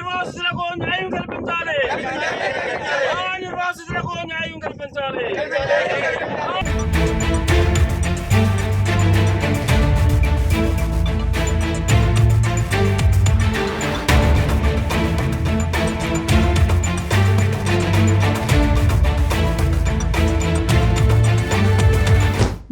నిర్వాసితులకు న్యాయం కల్పించాలి. నిర్వాసితులకు న్యాయం కల్పించాలి.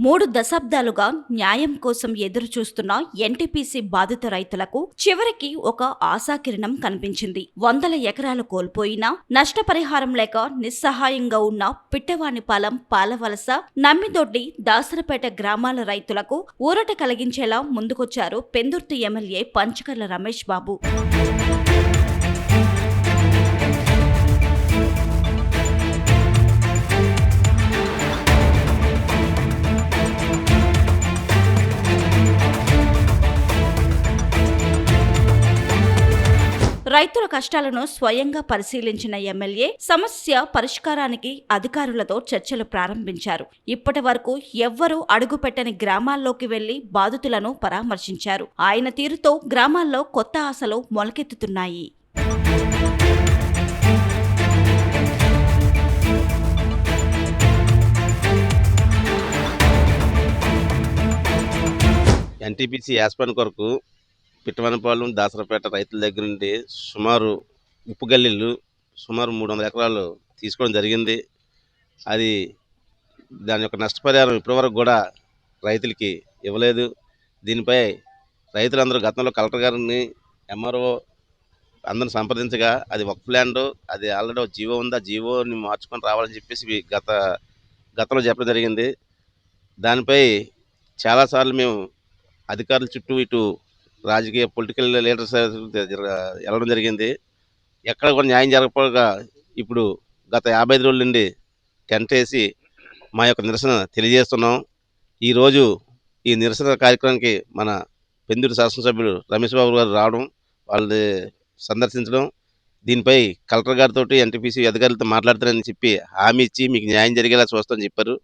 మూడు దశాబ్దాలుగా న్యాయం కోసం ఎదురు చూస్తున్న ఎన్టీపీసీ బాధిత రైతులకు చివరికి ఒక ఆశాకిరణం కనిపించింది. వందల ఎకరాలు కోల్పోయినా నష్టపరిహారం లేక నిస్సహాయంగా ఉన్న పిట్టవానిపాలెం, పాలవలస, నమ్మిదొడ్డి, దాసరపేట గ్రామాల రైతులకు ఊరట కలిగించేలా ముందుకొచ్చారు పెందుర్తి ఎమ్మెల్యే పంచకర్ల రమేష్ బాబు. రైతుల కష్టాలను స్వయంగా పరిశీలించిన ఎమ్మెల్యే సమస్య పరిష్కారానికి అధికారులతో చర్చలు ప్రారంభించారు. ఇప్పటి వరకు ఎవ్వరూ అడుగుపెట్టని గ్రామాల్లోకి వెళ్లి బాధితులను పరామర్శించారు. ఆయన తీరుతో గ్రామాల్లో కొత్త ఆశలు మొలకెత్తుతున్నాయి. ఎన్టీపీసీ యాస్పాన్ కొరకు పిట్టవనపాలెం, దాసరపేట రైతుల దగ్గర నుండి సుమారు ఉప్పు గల్లీలు సుమారు 300 ఎకరాలు తీసుకోవడం జరిగింది. అది దాని యొక్క నష్టపరిహారం ఇప్పటివరకు కూడా రైతులకి ఇవ్వలేదు. దీనిపై రైతులందరూ గతంలో కలెక్టర్ గారిని, ఎంఆర్ఓ అందరిని సంప్రదించగా అది వక్ఫ్ ల్యాండ్, అది ఆల్రెడీ ఒక జీవో ఉంది, ఆ జీవోని మార్చుకొని రావాలని చెప్పేసి గతంలో చెప్పడం జరిగింది. దానిపై చాలాసార్లు మేము అధికారుల చుట్టూ ఇటు రాజకీయ పొలిటికల్ లీడర్స్ వెళ్ళడం జరిగింది. ఎక్కడ కూడా న్యాయం జరగకపోగా ఇప్పుడు గత 55 రోజుల నుండి టెంట్ వేసి మా యొక్క నిరసన తెలియజేస్తున్నాం. ఈరోజు ఈ నిరసన కార్యక్రమానికి మన పెందుర్తి శాసనసభ్యులు రమేష్ బాబు గారు రావడం, వాళ్ళని సందర్శించడం, దీనిపై కలెక్టర్ గారితో ఎన్టీపీసీ అధికారులతో మాట్లాడతారని చెప్పి హామీ ఇచ్చి మీకు న్యాయం జరిగేలా చూస్తామని చెప్పారు.